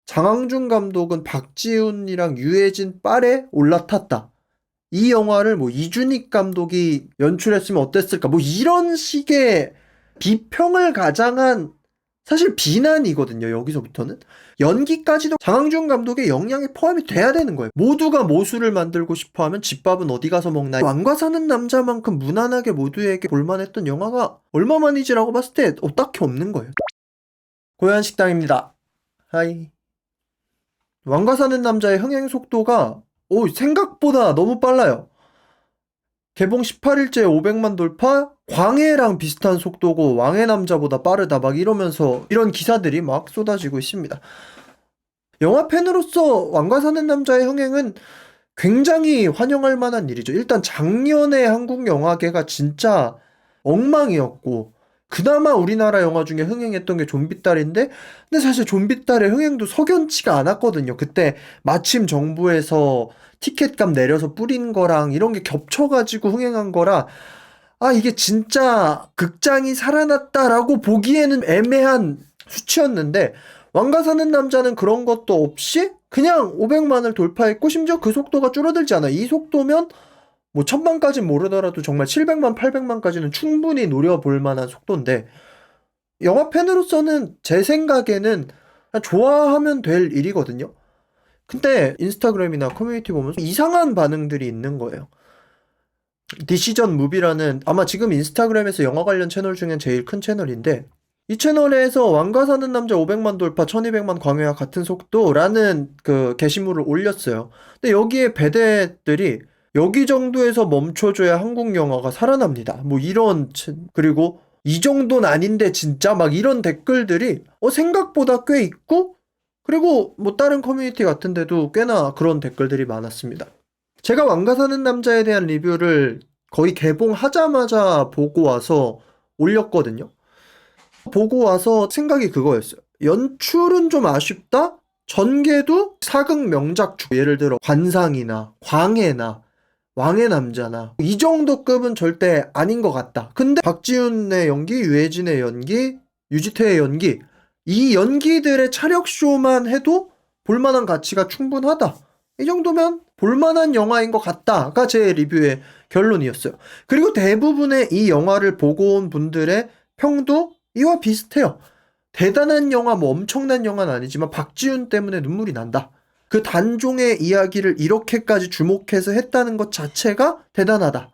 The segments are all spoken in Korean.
장항준 감독은 박지훈이랑 유해진 빨에 올라탔다. 이 영화를 뭐 이준익 감독이 연출했으면 어땠을까? 뭐 이런 식의 비평을 가장한 사실 비난이거든요. 여기서부터는. 연기까지도 장항준 감독의 영향이 포함이 돼야 되는 거예요. 모두가 모수를 만들고 싶어 하면 집밥은 어디 가서 먹나. 왕과 사는 남자만큼 무난하게 모두에게 볼만했던 영화가 얼마만이지라고 봤을 때 딱히 없는 거예요. 고현식당입니다. 하이. 왕과 사는 남자의 흥행 속도가 생각보다 너무 빨라요. 개봉 18일째 500만 돌파? 광해랑 비슷한 속도고 왕의 남자보다 빠르다 막 이러면서 이런 기사들이 막 쏟아지고 있습니다. 영화 팬으로서 왕과 사는 남자의 흥행은 굉장히 환영할 만한 일이죠. 일단 작년에 한국 영화계가 진짜 엉망이었고 그나마 우리나라 영화 중에 흥행했던 게 좀비딸인데 근데 사실 좀비딸의 흥행도 석연치가 않았거든요. 그때 마침 정부에서 티켓값 내려서 뿌린 거랑 이런 게 겹쳐가지고 흥행한 거라 이게 진짜 극장이 살아났다라고 보기에는 애매한 수치였는데 왕가 사는 남자는 그런 것도 없이 그냥 500만을 돌파했고 심지어 그 속도가 줄어들지 않아. 이 속도면 뭐 1000만까진 모르더라도 정말 700만, 800만까지는 충분히 노려볼 만한 속도인데 영화 팬으로서는 제 생각에는 그냥 좋아하면 될 일이거든요. 근데 인스타그램이나 커뮤니티 보면 이상한 반응들이 있는 거예요. 디시전 무비라는 아마 지금 인스타그램에서 영화 관련 채널 중엔 제일 큰 채널인데 이 채널에서 왕가 사는 남자 500만 돌파 1200만 광해와 같은 속도라는 그 게시물을 올렸어요. 근데 여기에 배대들이 여기 정도에서 멈춰줘야 한국 영화가 살아납니다. 뭐 이런 그리고 이 정도는 아닌데 진짜 막 이런 댓글들이 생각보다 꽤 있고 그리고 뭐 다른 커뮤니티 같은 데도 꽤나 그런 댓글들이 많았습니다. 제가 왕가 사는 남자에 대한 리뷰를 거의 개봉하자마자 보고 와서 올렸거든요. 보고 와서 생각이 그거였어요. 연출은 좀 아쉽다? 전개도 사극 명작 예를 들어 관상이나 광해나 왕의 남자나 이 정도 급은 절대 아닌 것 같다. 근데 박지훈의 연기, 유해진의 연기, 유지태의 연기 이 연기들의 차력쇼만 해도 볼만한 가치가 충분하다. 이 정도면 볼만한 영화인 것 같다가 제 리뷰의 결론이었어요. 그리고 대부분의 이 영화를 보고 온 분들의 평도 이와 비슷해요. 대단한 영화, 뭐 엄청난 영화는 아니지만 박지훈 때문에 눈물이 난다. 그 단종의 이야기를 이렇게까지 주목해서 했다는 것 자체가 대단하다.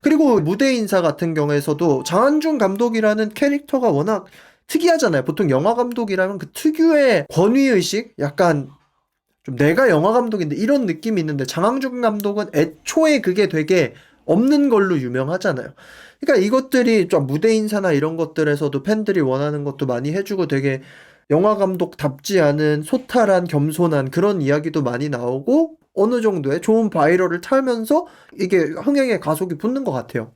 그리고 무대 인사 같은 경우에서도 장한준 감독이라는 캐릭터가 워낙 특이하잖아요. 보통 영화 감독이라면 그 특유의 권위의식? 약간 좀 내가 영화 감독인데 이런 느낌이 있는데 장항준 감독은 애초에 그게 되게 없는 걸로 유명하잖아요. 그러니까 이것들이 좀 무대 인사나 이런 것들에서도 팬들이 원하는 것도 많이 해주고 되게 영화 감독답지 않은 소탈한 겸손한 그런 이야기도 많이 나오고 어느 정도의 좋은 바이럴을 타면서 이게 흥행에 가속이 붙는 것 같아요.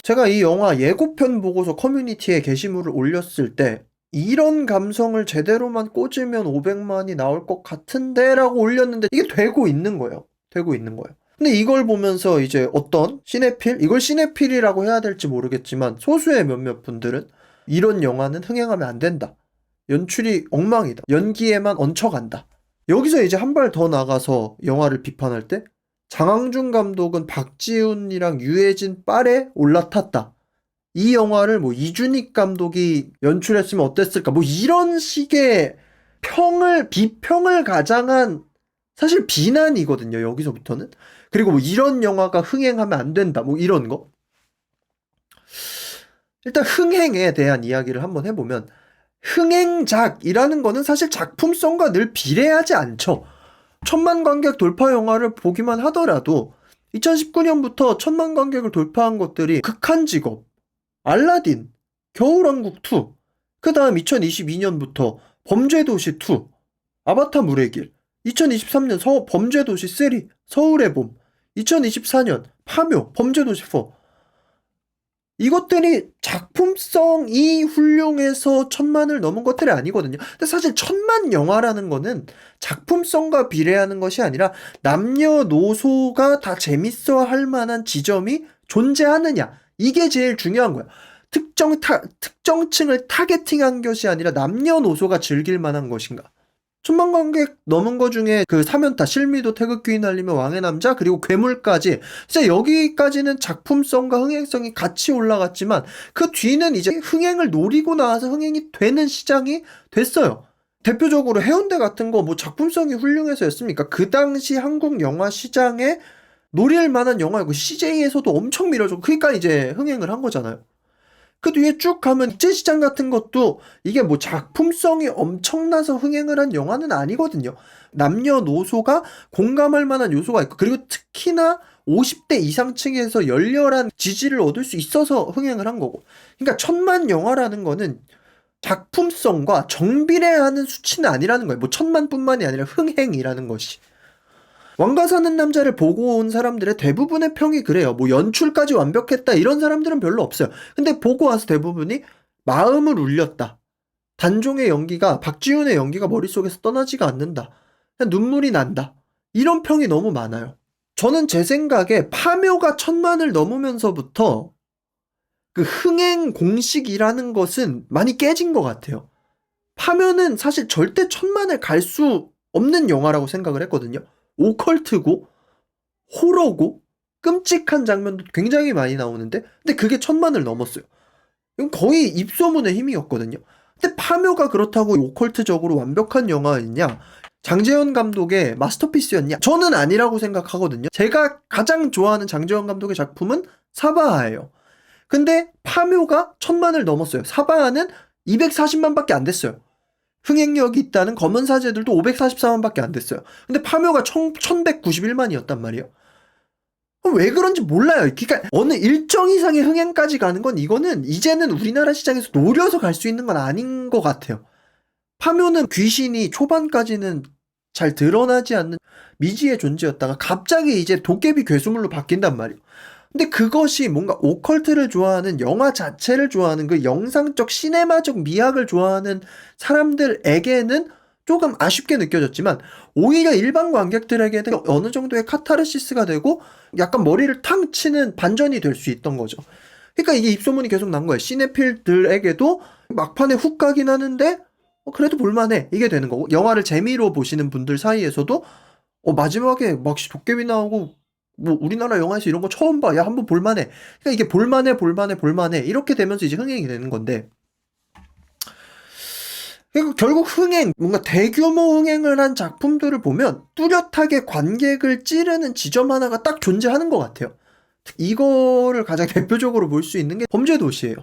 제가 이 영화 예고편 보고서 커뮤니티에 게시물을 올렸을 때 이런 감성을 제대로만 꽂으면 500만이 나올 것 같은데 라고 올렸는데 이게 되고 있는 거예요. 되고 있는 거예요. 근데 이걸 보면서 이제 어떤 시네필? 이걸 시네필이라고 해야 될지 모르겠지만 소수의 몇몇 분들은 이런 영화는 흥행하면 안 된다. 연출이 엉망이다. 연기에만 얹혀간다. 여기서 이제 한 발 더 나가서 영화를 비판할 때 장항준 감독은 박지훈이랑 유해진 빨에 올라탔다. 이 영화를 뭐 이준익 감독이 연출했으면 어땠을까? 뭐 이런 식의 비평을 가장한 사실 비난이거든요. 여기서부터는. 그리고 뭐 이런 영화가 흥행하면 안 된다. 뭐 이런 거. 일단 흥행에 대한 이야기를 한번 해보면 흥행작이라는 거는 사실 작품성과 늘 비례하지 않죠. 1000만 관객 돌파 영화를 보기만 하더라도 2019년부터 1000만 관객을 돌파한 것들이 극한직업, 알라딘, 겨울왕국2, 그 다음 2022년부터 범죄도시2, 아바타 물의 길, 2023년 범죄도시3, 서울의 봄, 2024년 파묘, 범죄도시4. 이것들이 작품성이 훌륭해서 1000만을 넘은 것들이 아니거든요. 근데 사실 1000만 영화라는 거는 작품성과 비례하는 것이 아니라 남녀노소가 다 재밌어 할 만한 지점이 존재하느냐. 이게 제일 중요한 거야. 특정층을 타겟팅한 것이 아니라 남녀노소가 즐길 만한 것인가. 천만 관객 넘은 거 중에 그 3연타 실미도 태극기 날리며 왕의 남자 그리고 괴물까지 진짜 여기까지는 작품성과 흥행성이 같이 올라갔지만 그 뒤는 이제 흥행을 노리고 나와서 흥행이 되는 시장이 됐어요. 대표적으로 해운대 같은 거 뭐 작품성이 훌륭해서였습니까? 그 당시 한국 영화 시장에 노릴 만한 영화였고 CJ에서도 엄청 밀어주고 그러니까 이제 흥행을 한 거잖아요. 그 뒤에 쭉 가면 국제시장 같은 것도 이게 뭐 작품성이 엄청나서 흥행을 한 영화는 아니거든요. 남녀노소가 공감할 만한 요소가 있고 그리고 특히나 50대 이상층에서 열렬한 지지를 얻을 수 있어서 흥행을 한 거고. 그러니까 천만 영화라는 거는 작품성과 정비례하는 수치는 아니라는 거예요. 뭐 천만뿐만이 아니라 흥행이라는 것이. 왕가 사는 남자를 보고 온 사람들의 대부분의 평이 그래요. 뭐 연출까지 완벽했다 이런 사람들은 별로 없어요. 근데 보고 와서 대부분이 마음을 울렸다. 단종의 연기가 박지훈의 연기가 머릿속에서 떠나지가 않는다. 그냥 눈물이 난다. 이런 평이 너무 많아요. 저는 제 생각에 파묘가 천만을 넘으면서부터 그 흥행 공식이라는 것은 많이 깨진 것 같아요. 파묘는 사실 절대 천만을 갈 수 없는 영화라고 생각을 했거든요. 오컬트고 호러고 끔찍한 장면도 굉장히 많이 나오는데 근데 그게 천만을 넘었어요. 이건 거의 입소문의 힘이었거든요. 근데 파묘가 그렇다고 오컬트적으로 완벽한 영화였냐? 장재현 감독의 마스터피스였냐? 저는 아니라고 생각하거든요. 제가 가장 좋아하는 장재현 감독의 작품은 사바하예요. 근데 파묘가 천만을 넘었어요. 사바하는 240만밖에 안 됐어요. 흥행력이 있다는 검은 사제들도 544만밖에 안 됐어요. 근데 파묘가 1191만이었단 말이에요. 왜 그런지 몰라요. 그러니까 어느 일정 이상의 흥행까지 가는 건 이거는 이제는 우리나라 시장에서 노려서 갈 수 있는 건 아닌 것 같아요. 파묘는 귀신이 초반까지는 잘 드러나지 않는 미지의 존재였다가 갑자기 이제 도깨비 괴수물로 바뀐단 말이에요. 근데 그것이 뭔가 오컬트를 좋아하는 영화 자체를 좋아하는 그 영상적 시네마적 미학을 좋아하는 사람들에게는 조금 아쉽게 느껴졌지만 오히려 일반 관객들에게는 어느 정도의 카타르시스가 되고 약간 머리를 탕 치는 반전이 될 수 있던 거죠. 그러니까 이게 입소문이 계속 난 거예요. 시네필들에게도 막판에 훅 가긴 하는데 그래도 볼만해 이게 되는 거고 영화를 재미로 보시는 분들 사이에서도 마지막에 막 도깨비 나오고 뭐 우리나라 영화에서 이런 거 처음 봐. 야 한번 볼만해. 그러니까 이게 볼만해 이렇게 되면서 이제 흥행이 되는 건데 그러니까 결국 흥행 뭔가 대규모 흥행을 한 작품들을 보면 뚜렷하게 관객을 찌르는 지점 하나가 딱 존재하는 것 같아요. 이거를 가장 대표적으로 볼 수 있는 게 범죄도시예요.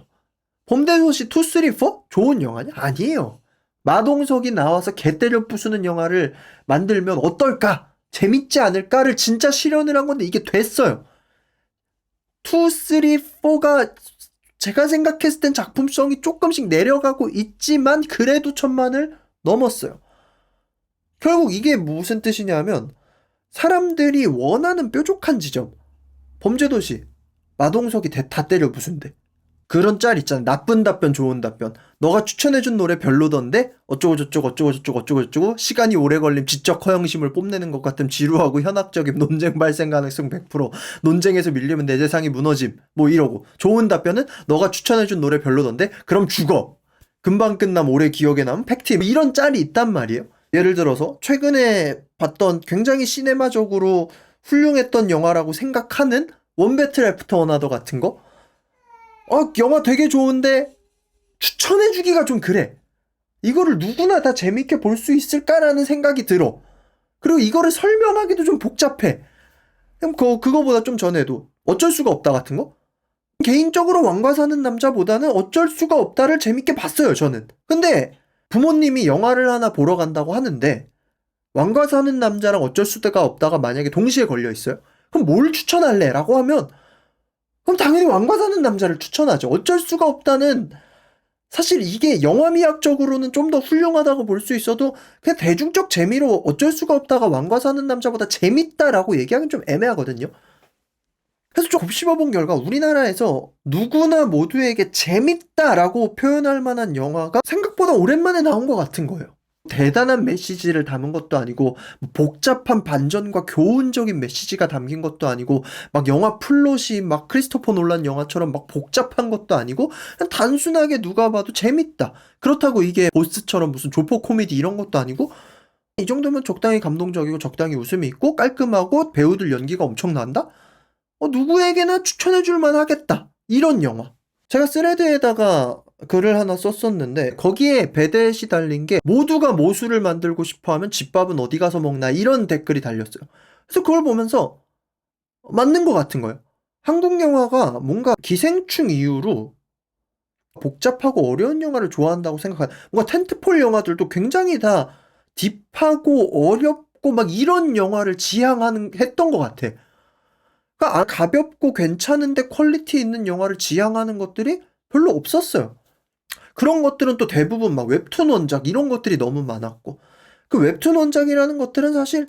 범죄도시 2, 3, 4? 좋은 영화냐? 아니에요. 마동석이 나와서 개 때려 부수는 영화를 만들면 어떨까? 재밌지 않을까를 진짜 실현을 한 건데 이게 됐어요. 2, 3, 4가 제가 생각했을 땐 작품성이 조금씩 내려가고 있지만 그래도 천만을 넘었어요. 결국 이게 무슨 뜻이냐면 사람들이 원하는 뾰족한 지점 범죄도시 마동석이 다 때려 부순대 그런 짤 있잖아. 나쁜 답변 좋은 답변 너가 추천해준 노래 별로던데 어쩌고 시간이 오래 걸림 지적 허영심을 뽐내는 것 같음 지루하고 현학적임 논쟁 발생 가능성 100% 논쟁에서 밀리면 내 세상이 무너짐 뭐 이러고 좋은 답변은 너가 추천해준 노래 별로던데 그럼 죽어 금방 끝남 오래 기억에 남은 팩트 이런 짤이 있단 말이에요. 예를 들어서 최근에 봤던 굉장히 시네마적으로 훌륭했던 영화라고 생각하는 원배틀 애프터 원하더 같은 거 영화 되게 좋은데 추천해주기가 좀 그래. 이거를 누구나 다 재밌게 볼 수 있을까라는 생각이 들어. 그리고 이거를 설명하기도 좀 복잡해. 그럼 그거보다 좀 전에도 어쩔 수가 없다 같은 거? 개인적으로 왕과 사는 남자보다는 어쩔 수가 없다를 재밌게 봤어요, 저는. 근데 부모님이 영화를 하나 보러 간다고 하는데 왕과 사는 남자랑 어쩔 수가 없다가 만약에 동시에 걸려 있어요? 그럼 뭘 추천할래? 라고 하면 그럼 당연히 왕과 사는 남자를 추천하죠. 어쩔 수가 없다는 사실 이게 영화 미학적으로는 좀 더 훌륭하다고 볼 수 있어도 그냥 대중적 재미로 어쩔 수가 없다가 왕과 사는 남자보다 재밌다라고 얘기하기는 좀 애매하거든요. 그래서 좀 곱씹어본 결과 우리나라에서 누구나 모두에게 재밌다라고 표현할 만한 영화가 생각보다 오랜만에 나온 것 같은 거예요. 대단한 메시지를 담은 것도 아니고 복잡한 반전과 교훈적인 메시지가 담긴 것도 아니고 막 영화 플롯이 막 크리스토퍼 놀란 영화처럼 막 복잡한 것도 아니고 그냥 단순하게 누가 봐도 재밌다. 그렇다고 이게 보스처럼 무슨 조폭 코미디 이런 것도 아니고 이 정도면 적당히 감동적이고 적당히 웃음이 있고 깔끔하고 배우들 연기가 엄청난다? 누구에게나 추천해줄 만하겠다. 이런 영화. 제가 스레드에다가 글을 하나 썼었는데 거기에 배댓이 달린 게 모두가 모수를 만들고 싶어하면 집밥은 어디 가서 먹나 이런 댓글이 달렸어요. 그래서 그걸 보면서 맞는 것 같은 거예요. 한국 영화가 뭔가 기생충 이후로 복잡하고 어려운 영화를 좋아한다고 생각하는 뭔가 텐트폴 영화들도 굉장히 다 딥하고 어렵고 막 이런 영화를 했던 것 같아. 그러니까 가볍고 괜찮은데 퀄리티 있는 영화를 지향하는 것들이 별로 없었어요. 그런 것들은 또 대부분 막 웹툰 원작 이런 것들이 너무 많았고 그 웹툰 원작이라는 것들은 사실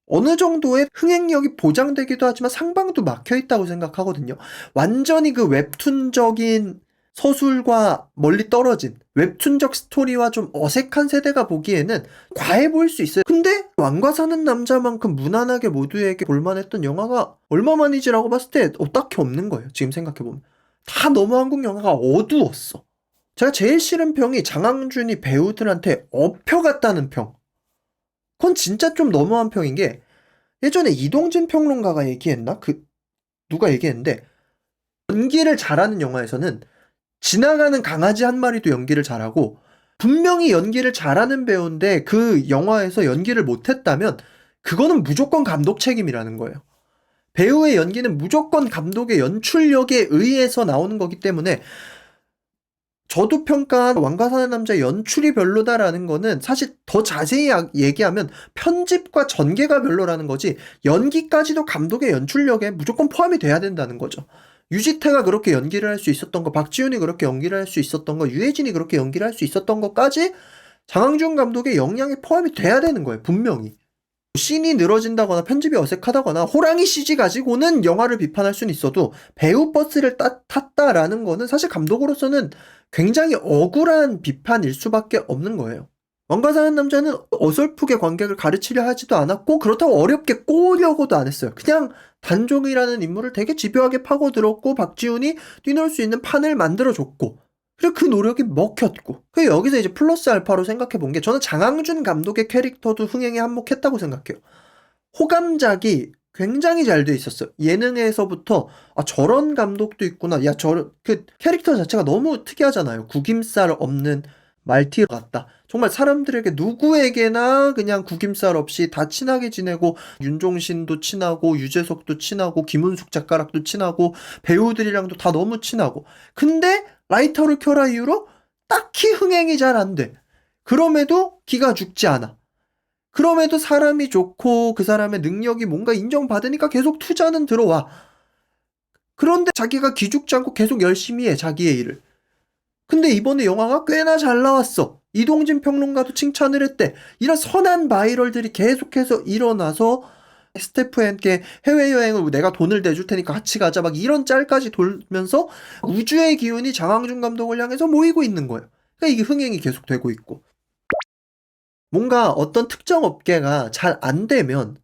어느 정도의 흥행력이 보장되기도 하지만 상방도 막혀 있다고 생각하거든요. 완전히 그 웹툰적인 서술과 멀리 떨어진 웹툰적 스토리와 좀 어색한 세대가 보기에는 과해 보일 수 있어요. 근데 왕과 사는 남자만큼 무난하게 모두에게 볼만했던 영화가 얼마만이지라고 봤을 때 딱히 없는 거예요. 지금 생각해보면. 다 너무 한국 영화가 어두웠어. 제가 제일 싫은 평이 장항준이 배우들한테 업혀갔다는 평. 그건 진짜 좀 너무한 평인 게 예전에 이동진 평론가가 얘기했나? 누가 얘기했는데 연기를 잘하는 영화에서는 지나가는 강아지 한 마리도 연기를 잘하고 분명히 연기를 잘하는 배우인데 그 영화에서 연기를 못했다면 그거는 무조건 감독 책임이라는 거예요. 배우의 연기는 무조건 감독의 연출력에 의해서 나오는 거기 때문에 저도 평가한 왕과 사는 남자 연출이 별로다라는 거는 사실 더 자세히 얘기하면 편집과 전개가 별로라는 거지 연기까지도 감독의 연출력에 무조건 포함이 돼야 된다는 거죠. 유지태가 그렇게 연기를 할 수 있었던 거, 박지훈이 그렇게 연기를 할 수 있었던 거, 유해진이 그렇게 연기를 할 수 있었던 것까지 장항준 감독의 역량에 포함이 돼야 되는 거예요. 분명히. 씬이 늘어진다거나 편집이 어색하다거나 호랑이 CG 가지고는 영화를 비판할 수는 있어도 배우 버스를 탔다라는 거는 사실 감독으로서는 굉장히 억울한 비판일 수밖에 없는 거예요. 왕과 사는 남자는 어설프게 관객을 가르치려 하지도 않았고 그렇다고 어렵게 꼬으려고도 안 했어요. 그냥 단종이라는 인물을 되게 집요하게 파고들었고 박지훈이 뛰놀 수 있는 판을 만들어줬고 그리고 그 노력이 먹혔고 그 여기서 이제 플러스 알파로 생각해 본 게 저는 장항준 감독의 캐릭터도 흥행에 한몫했다고 생각해요. 호감작이 굉장히 잘 돼 있었어요. 예능에서부터 저런 감독도 있구나. 야 저런 그 캐릭터 자체가 너무 특이하잖아요. 구김살 없는 말티 같다. 정말 사람들에게 누구에게나 그냥 구김살 없이 다 친하게 지내고 윤종신도 친하고 유재석도 친하고 김은숙 작가랑도 친하고 배우들이랑도 다 너무 친하고 근데 라이터를 켜라 이후로 딱히 흥행이 잘 안 돼. 그럼에도 기가 죽지 않아. 그럼에도 사람이 좋고 그 사람의 능력이 뭔가 인정받으니까 계속 투자는 들어와. 그런데 자기가 기죽지 않고 계속 열심히 해, 자기의 일을. 근데 이번에 영화가 꽤나 잘 나왔어. 이동진 평론가도 칭찬을 했대. 이런 선한 바이럴들이 계속해서 일어나서 스태프한테 해외여행을 내가 돈을 대줄 테니까 같이 가자 막 이런 짤까지 돌면서 우주의 기운이 장항준 감독을 향해서 모이고 있는 거예요. 그러니까 이게 흥행이 계속되고 있고 뭔가 어떤 특정 업계가 잘 안 되면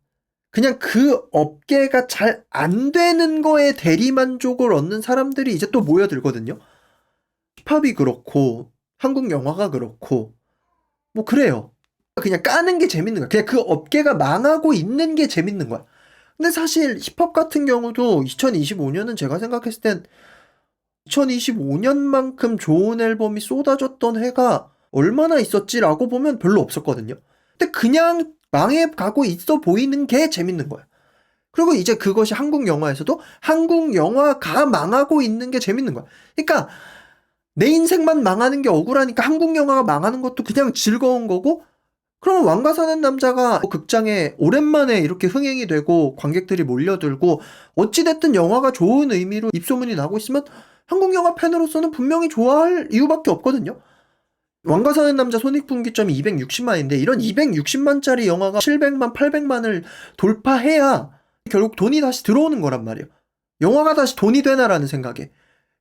그냥 그 업계가 잘 안 되는 거에 대리만족을 얻는 사람들이 이제 또 모여들거든요. 힙합이 그렇고 한국 영화가 그렇고 뭐 그래요. 그냥 까는 게 재밌는 거야. 그냥 그 업계가 망하고 있는 게 재밌는 거야. 근데 사실 힙합 같은 경우도 2025년은 제가 생각했을 땐 2025년만큼 좋은 앨범이 쏟아졌던 해가 얼마나 있었지라고 보면 별로 없었거든요. 근데 그냥 망해가고 있어 보이는 게 재밌는 거야. 그리고 이제 그것이 한국 영화에서도 한국 영화가 망하고 있는 게 재밌는 거야. 그러니까 내 인생만 망하는 게 억울하니까 한국 영화가 망하는 것도 그냥 즐거운 거고 그러면 왕가 사는 남자가 극장에 오랜만에 이렇게 흥행이 되고 관객들이 몰려들고 어찌됐든 영화가 좋은 의미로 입소문이 나고 있으면 한국 영화 팬으로서는 분명히 좋아할 이유밖에 없거든요. 왕가 사는 남자 손익분기점이 260만인데 이런 260만짜리 영화가 700만, 800만을 돌파해야 결국 돈이 다시 들어오는 거란 말이에요. 영화가 다시 돈이 되나라는 생각에.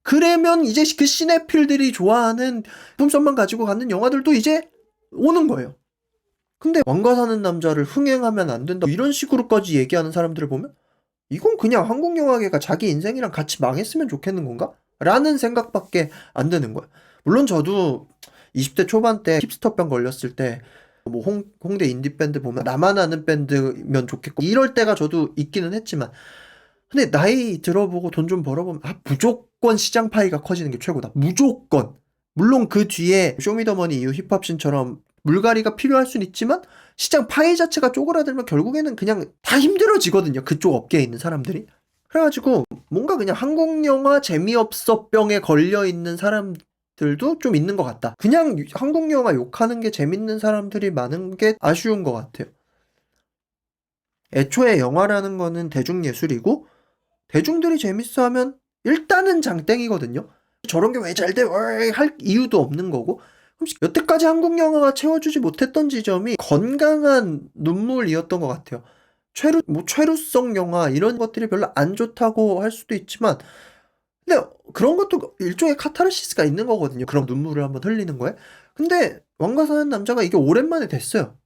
그러면 이제 그 시네필들이 좋아하는 품성만 가지고 가는 영화들도 이제 오는 거예요. 근데 왕가 사는 남자를 흥행하면 안 된다 이런 식으로까지 얘기하는 사람들을 보면 이건 그냥 한국 영화계가 자기 인생이랑 같이 망했으면 좋겠는 건가? 라는 생각밖에 안 드는 거야. 물론 저도 20대 초반 때 힙스터병 걸렸을 때 뭐 홍대 인디밴드 보면 나만 아는 밴드면 좋겠고 이럴 때가 저도 있기는 했지만 근데 나이 들어보고 돈 좀 벌어보면 무조건 시장 파이가 커지는 게 최고다. 무조건. 물론 그 뒤에 쇼미더머니 이후 힙합씬처럼 물갈이가 필요할 순 있지만 시장 파이 자체가 쪼그라들면 결국에는 그냥 다 힘들어지거든요. 그쪽 업계에 있는 사람들이. 그래가지고 뭔가 그냥 한국 영화 재미없어 병에 걸려있는 사람들도 좀 있는 것 같다. 그냥 한국 영화 욕하는 게 재밌는 사람들이 많은 게 아쉬운 것 같아요. 애초에 영화라는 거는 대중예술이고 대중들이 재밌어하면 일단은 장땡이거든요. 저런 게 왜 잘 돼? 할 이유도 없는 거고. 그럼 여태까지 한국 영화가 채워주지 못했던 지점이 건강한 눈물이었던 것 같아요. 최루성 영화 이런 것들이 별로 안 좋다고 할 수도 있지만 근데 그런 것도 일종의 카타르시스가 있는 거거든요. 그런 눈물을 한번 흘리는 거에. 근데 왕과 사는 남자가 이게 오랜만에 됐어요.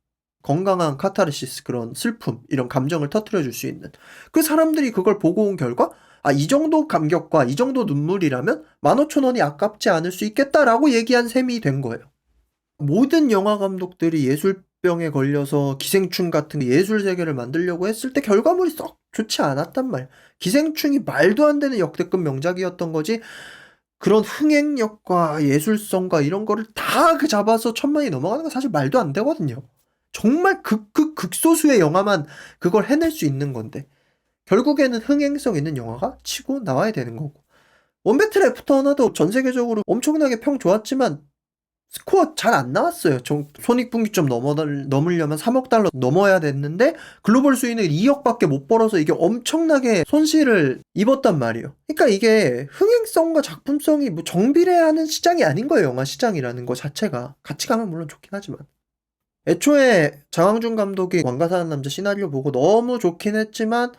건강한 카타르시스, 그런 슬픔, 이런 감정을 터뜨려 줄 수 있는. 그 사람들이 그걸 보고 온 결과 이 정도 감격과 이 정도 눈물이라면 15,000원이 아깝지 않을 수 있겠다라고 얘기한 셈이 된 거예요. 모든 영화 감독들이 예술병에 걸려서 기생충 같은 예술 세계를 만들려고 했을 때 결과물이 썩 좋지 않았단 말이야. 기생충이 말도 안 되는 역대급 명작이었던 거지. 그런 흥행력과 예술성과 이런 거를 다 잡아서 1,000만이 넘어가는 건 사실 말도 안 되거든요. 정말 극소수의 영화만 그걸 해낼 수 있는 건데 결국에는 흥행성 있는 영화가 치고 나와야 되는 거고. 원배틀 애프터 하나도 전 세계적으로 엄청나게 평 좋았지만 스코어 잘 안 나왔어요. 손익분기점 넘으려면 3억 달러 넘어야 됐는데 글로벌 수익은 2억밖에 못 벌어서 이게 엄청나게 손실을 입었단 말이에요. 그러니까 이게 흥행성과 작품성이 뭐 정비례하는 시장이 아닌 거예요. 영화 시장이라는 거 자체가. 같이 가면 물론 좋긴 하지만. 애초에 장항준 감독이 왕가 사는 남자 시나리오 보고 너무 좋긴 했지만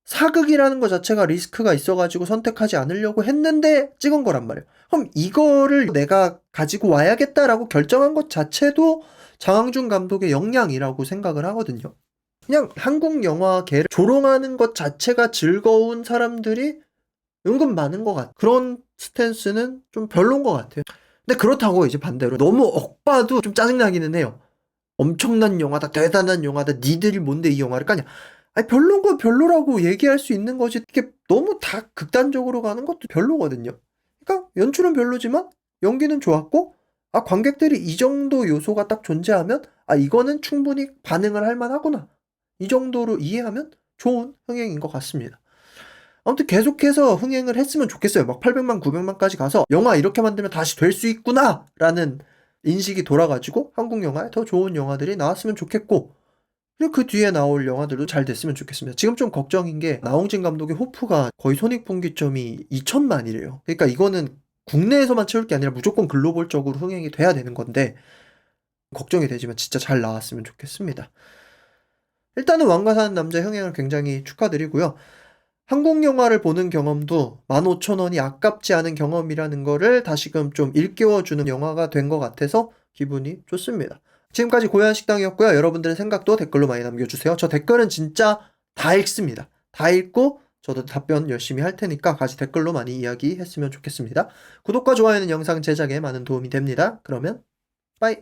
사극이라는 것 자체가 리스크가 있어가지고 선택하지 않으려고 했는데 찍은 거란 말이에요. 그럼 이거를 내가 가지고 와야겠다라고 결정한 것 자체도 장항준 감독의 역량이라고 생각을 하거든요. 그냥 한국 영화계를 조롱하는 것 자체가 즐거운 사람들이 은근 많은 것 같아요. 그런 스탠스는 좀 별론 것 같아요. 근데 그렇다고 이제 반대로 너무 억봐도 좀 짜증나기는 해요. 엄청난 영화다, 대단한 영화다, 니들이 뭔데 이 영화를 까냐. 별론 건 별로라고 얘기할 수 있는 거지. 이게 너무 다 극단적으로 가는 것도 별로거든요. 그러니까 연출은 별로지만 연기는 좋았고, 관객들이 이 정도 요소가 딱 존재하면, 이거는 충분히 반응을 할 만하구나. 이 정도로 이해하면 좋은 흥행인 것 같습니다. 아무튼 계속해서 흥행을 했으면 좋겠어요. 막 800만, 900만까지 가서 영화 이렇게 만들면 다시 될 수 있구나! 라는 인식이 돌아가지고 한국 영화에 더 좋은 영화들이 나왔으면 좋겠고, 그리고 그 뒤에 나올 영화들도 잘 됐으면 좋겠습니다. 지금 좀 걱정인 게 나홍진 감독의 호프가 거의 손익분기점이 2천만이래요. 그러니까 이거는 국내에서만 채울 게 아니라 무조건 글로벌적으로 흥행이 돼야 되는 건데 걱정이 되지만 진짜 잘 나왔으면 좋겠습니다. 일단은 왕과 사는 남자 흥행을 굉장히 축하드리고요. 한국 영화를 보는 경험도 15,000원이 아깝지 않은 경험이라는 거를 다시금 좀 일깨워주는 영화가 된 것 같아서 기분이 좋습니다. 지금까지 고요한식당이었고요. 여러분들의 생각도 댓글로 많이 남겨주세요. 저 댓글은 진짜 다 읽습니다. 다 읽고 저도 답변 열심히 할 테니까 같이 댓글로 많이 이야기했으면 좋겠습니다. 구독과 좋아요는 영상 제작에 많은 도움이 됩니다. 그러면 빠이!